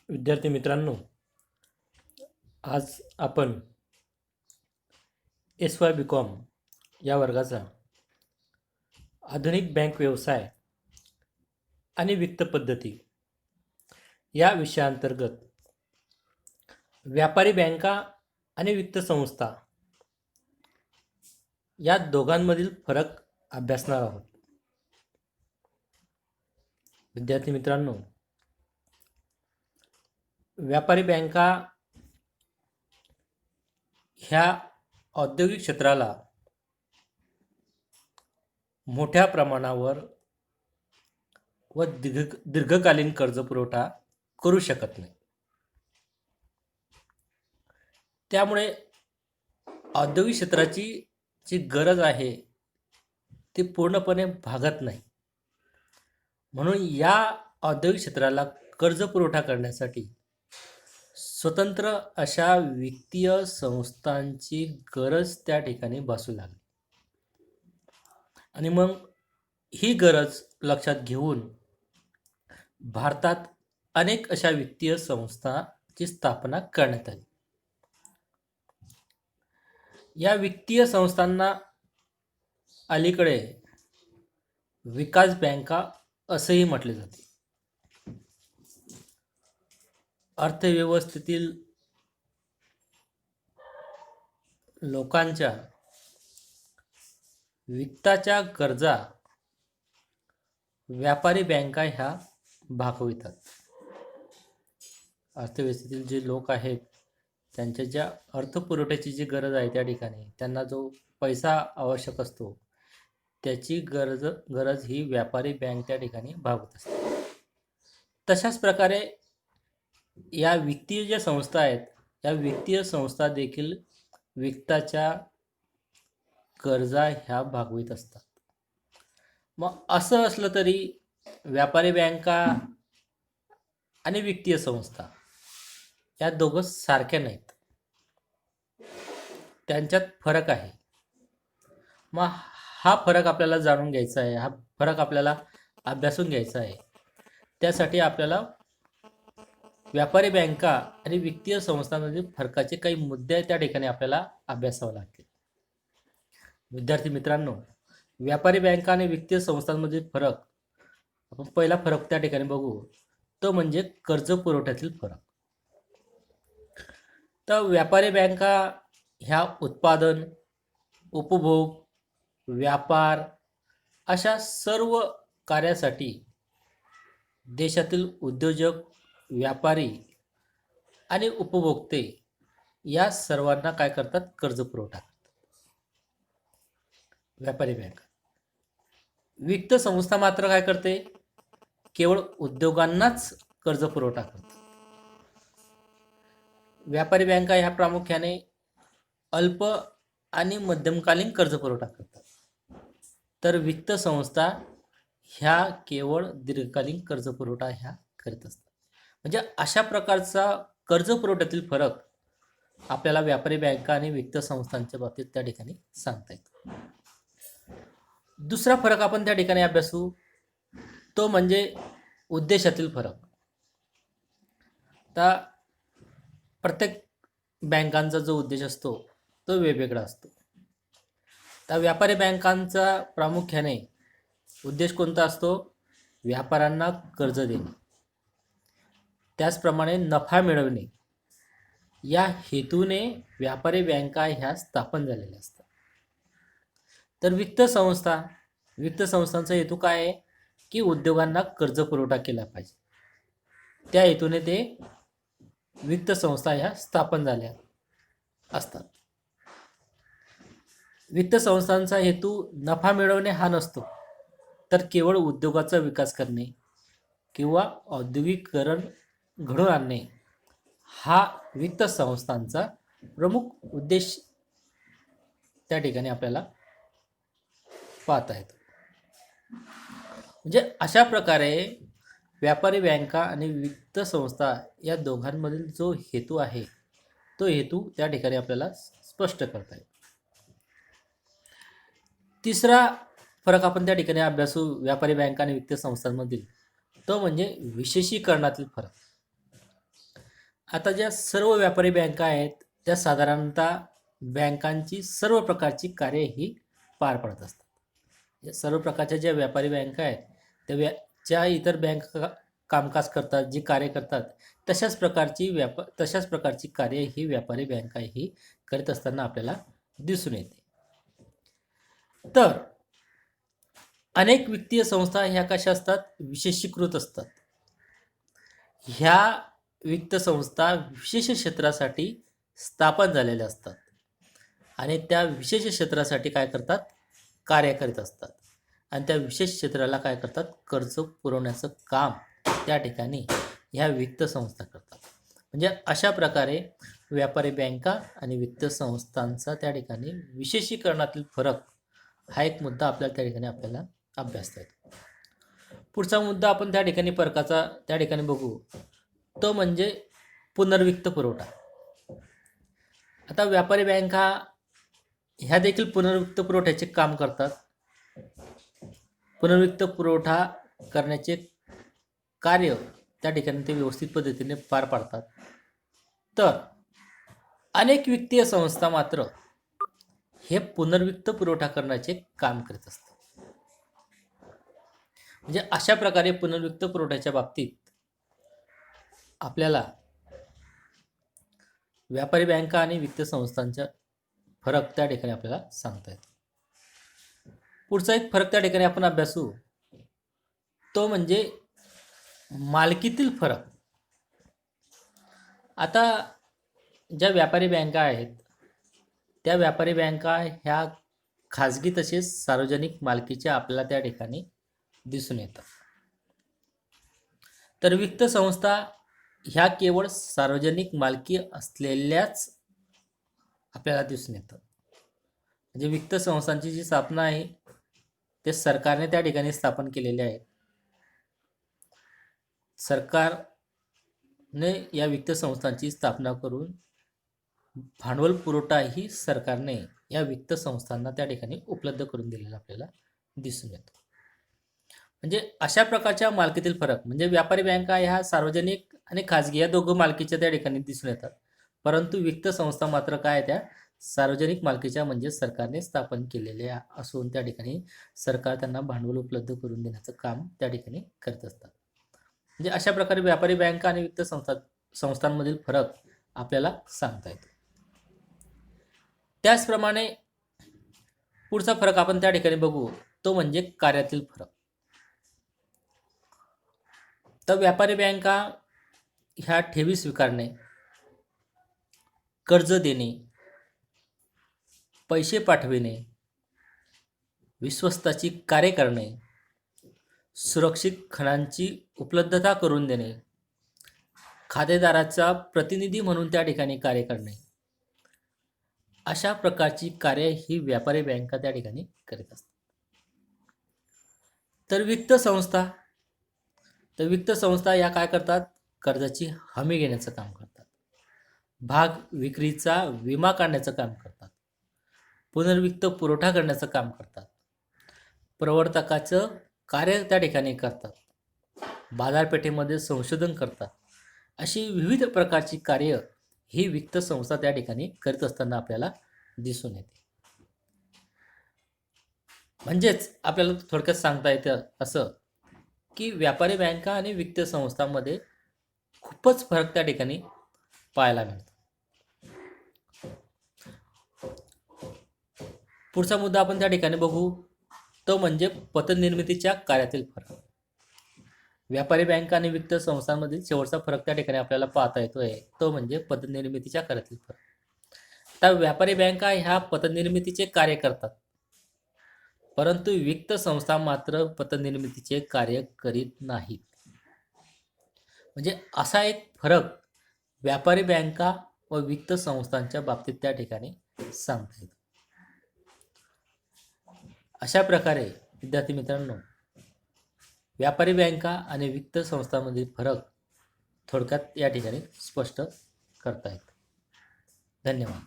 विद्यार्थी मित्रांनो, आज आपण SY BCom या वर्गाचा आधुनिक बँक व्यवसाय आणि वित्त पद्धती या विषयाअंतर्गत व्यापारी बँका आणि वित्त संस्था या दोघांमधील फरक अभ्यासणार आहोत. विद्यार्थी मित्रांनो, व्यापारी बँका ह्या औद्योगिक क्षेत्राला मोठ्या प्रमाणावर व दीर्घकालीन कर्ज पुरवठा करू शकत नाही. त्यामुळे औद्योगिक क्षेत्राची जी गरज आहे ती पूर्णपणे भागत नाही. म्हणून या औद्योगिक क्षेत्राला कर्ज पुरवठा करण्यासाठी स्वतंत्र अशा वित्तीय संस्थांची गरज त्या ठिकाणी भासू लागली. आणि मग ही गरज लक्षात घेऊन भारतात अनेक अशा वित्तीय संस्थांची स्थापना करण्यात आली. या वित्तीय संस्थांना अलीकडे विकास बँका असेही म्हटले जाते. अर्थव्यवस्थेतील लोकांच्या वित्ताच्या गरजा व्यापारी बँका ह्या भागवितात. अर्थव्यवस्थेतील जे लोक आहेत त्यांच्या ज्या अर्थपुरवठ्याची जी गरज आहे त्या ठिकाणी त्यांना जो पैसा आवश्यक असतो त्याची गरज ही व्यापारी बँक त्या ठिकाणी भागवत असते. तशाच प्रकारे या वित्तीय ज्या संस्था आहेत या वित्तीय संस्था देखील वित्ताच्या गरजा ह्या भागवित असतात. मग असं असलं तरी व्यापारी बँका आणि वित्तीय संस्था या दोघं सारख्या नाहीत, त्यांच्यात फरक आहे. मग हा फरक आपल्याला जाणून घ्यायचा आहे, हा फरक आपल्याला अभ्यासून घ्यायचा आहे. त्यासाठी आपल्याला व्यापारी बँका आणि वित्तीय संस्थांमधील फरकाचे काही मुद्दे त्या ठिकाणी आपल्याला अभ्यासावे लागतील. विद्यार्थी मित्रांनो, व्यापारी बँका आणि वित्तीय संस्थांमधील फरक, आपण पहिला फरक त्या ठिकाणी बघू, तो म्हणजे कर्ज पुरवठ्यातील फरक. तर व्यापारी बँका ह्या उत्पादन, उपभोग, व्यापार अशा सर्व कार्यासाठी देशातील उद्योजक, व्यापारी आणि उपभोक्ते या सर्वांना काय करतात? कर्ज पुरवठा करतात. व्यापारी बँका. वित्त संस्था मात्र काय करते? केवळ उद्योगांनाच कर्ज पुरवठा करते. व्यापारी बँका ह्या प्रामुख्याने अल्प आणि मध्यमकालीन कर्ज पुरवठा करतात, तर वित्त संस्था ह्या केवळ दीर्घकालीन कर्ज पुरवठा ह्या करत असतात. म्हणजे अशा प्रकारचा कर्ज पुरवठ्यातील फरक आपल्याला व्यापारी बँका आणि वित्त संस्थांच्या बाबतीत त्या ठिकाणी सांगता येतो. दुसरा फरक आपण त्या ठिकाणी अभ्यासू, तो म्हणजे उद्देशातील फरक. तर प्रत्येक बँकांचा जो उद्देश असतो तो वेगवेगळा असतो. तर व्यापारी बँकांचा प्रामुख्याने उद्देश कोणता असतो? व्यापाऱ्यांना कर्ज देणे, त्याचप्रमाणे नफा मिळवणे या हेतूने व्यापारी बँका ह्या स्थापन झालेल्या असतात. तर वित्त संस्थांचा हेतू काय आहे? की उद्योगांना कर्ज पुरवठा केला पाहिजे, त्या हेतूने ते वित्त संस्था ह्या स्थापन झाल्या असतात. वित्त संस्थांचा हेतू नफा मिळवणे हा नसतो, तर केवळ उद्योगाचा विकास करणे किंवा औद्योगिकीकरण घडवून आणणे हा वित्त संस्थांचा प्रमुख उद्देश त्या ठिकाणी आपल्याला पाहता येतो. म्हणजे अशा प्रकारे व्यापारी बँका आणि वित्त संस्था या दोघांमधील जो हेतू आहे तो हेतू त्या ठिकाणी आपल्याला स्पष्ट करता येतो. तिसरा फरक आपण त्या ठिकाणी अभ्यासू व्यापारी बँका आणि वित्तीय संस्थांमधील, तो म्हणजे विशेषीकरणातील फरक. आता ज्या सर्व व्यापारी बँका आहेत त्या साधारणतः बँकांची सर्व प्रकारची कार्य ही पार पाडत असतात. या सर्व प्रकारच्या ज्या व्यापारी बँका आहेत त्या ज्या इतर बँक कामकाज करतात, जी कार्य करतात, तशाच प्रकारची कार्य ही व्यापारी बँका ही करीत असताना आपल्याला दिसून येते. तर अनेक वित्तीय संस्था ह्या कशा असतात? विशेषीकृत असतात. ह्या वित्त संस्था विशेष क्षेत्रासाठी स्थापन झालेल्या असतात आणि त्या विशेष क्षेत्रासाठी काय करतात? कार्य करीत असतात आणि त्या विशेष क्षेत्राला काय करतात? कर्ज पुरवण्याचं काम त्या ठिकाणी ह्या वित्त संस्था करतात. म्हणजे अशा प्रकारे व्यापारी बँका आणि वित्त संस्थांचा त्या ठिकाणी विशेषीकरणातील फरक हा एक मुद्दा आपल्याला अभ्यासता येतो. पुढचा मुद्दा आपण त्या ठिकाणी बघू, तो म्हणजे पुनर्वित्त पुरवठा. आता व्यापारी बँका ह्या देखील पुनर्वित्त पुरवठ्याचे काम करतात. पुनर्वित्त पुरवठा करण्याचे कार्य त्या ठिकाणी ते व्यवस्थित पद्धतीने पार पाडतात. तर अनेक वित्तीय संस्था मात्र हे पुनर्वित्त पुरवठा करण्याचे काम करीत असतात. म्हणजे अशा प्रकारे पुनर्वित्त पुरवठ्याच्या बाबतीत आपल्याला व्यापारी बँका आणि वित्त संस्थांचा फरक त्या ठिकाणी आपल्याला सांगता येतो. पुढचा एक फरक त्या ठिकाणी आपण अभ्यासू, तो म्हणजे मालकीतील फरक. आता ज्या व्यापारी बँका आहेत त्या व्यापारी बँका ह्या खाजगी तसेच सार्वजनिक मालकीच्या आपल्याला त्या ठिकाणी दिसून येतात. तर वित्त संस्था ह्या केवळ सार्वजनिक मालकी असलेल्याच आपल्याला दिसून येतात. म्हणजे वित्त संस्थांची जी स्थापना आहे ते सरकारने त्या ठिकाणी स्थापन केलेले आहे. सरकारने या वित्त संस्थांची स्थापना करून भांडवल पुरवठा ही सरकारने या वित्त संस्थांना त्या ठिकाणी उपलब्ध करून दिलेला आपल्याला दिसून येतो. म्हणजे अशा प्रकारच्या मालकीतील फरक म्हणजे व्यापारी बँका ह्या सार्वजनिक आणि खाजगी या दोघं मालकीच्या त्या ठिकाणी दिसून येतात. परंतु वित्त संस्था मात्र काय त्या सार्वजनिक मालकीच्या म्हणजे सरकारने स्थापन केलेल्या असून त्या ठिकाणी सरकार त्यांना भांडवल उपलब्ध करून देण्याचं काम त्या ठिकाणी करत असतात. म्हणजे अशा प्रकारे व्यापारी बँका आणि वित्त संस्थांमधील फरक आपल्याला सांगता येतो. त्याचप्रमाणे पुढचा फरक आपण त्या ठिकाणी बघू, तो म्हणजे कार्यातील फरक. तर व्यापारी बँका ह्या ठेवी स्वीकारणे, कर्ज देणे, पैसे पाठविणे, विश्वस्ताची कार्य करणे, सुरक्षित खणांची उपलब्धता करून देणे, खातेदाराचा प्रतिनिधी म्हणून त्या ठिकाणी कार्य करणे, अशा प्रकारची कार्य ही व्यापारी बँका त्या ठिकाणी करीत असतात. तर वित्त संस्था या काय करतात? कर्जाची हमी घेण्याचं काम करतात, भाग विक्रीचा विमा काढण्याचं काम करतात, पुनर्वित्त पुरवठा करण्याचं काम करतात, प्रवर्तकाचं कार्य त्या ठिकाणी करतात, बाजारपेठेमध्ये संशोधन करतात. अशी विविध प्रकारची कार्य ही वित्त संस्था त्या ठिकाणी करीत असताना आपल्याला दिसून येते. म्हणजेच आपल्याला थोडक्यात सांगता येतं असं की व्यापारी बँका आणि वित्त संस्थांमध्ये खूपच फरक त्या ठिकाणी पाहायला मिळतो. पुढचा मुद्दा आपण त्या ठिकाणी बघू, तो म्हणजे पतनिर्मितीच्या कार्यातील फरक. व्यापारी बँका आणि वित्त संस्थांमधील शेवटचा फरक त्या ठिकाणी आपल्याला पाहता येतोय, तो म्हणजे पतनिर्मितीच्या कार्यातील फरक. तर व्यापारी बँका ह्या पतनिर्मितीचे कार्य करतात, परंतु वित्त संस्था मात्र पतनिर्मितीचे कार्य करीत नाहीत. म्हणजे असा एक फरक व्यापारी बँका व वित्त संस्थांच्या बाबतीत त्या ठिकाणी सांगता येतो. अशा प्रकारे विद्यार्थी मित्रांनो, व्यापारी बँका आणि वित्त संस्थांमधील फरक थोडक्यात या ठिकाणी स्पष्ट करता येतो. धन्यवाद.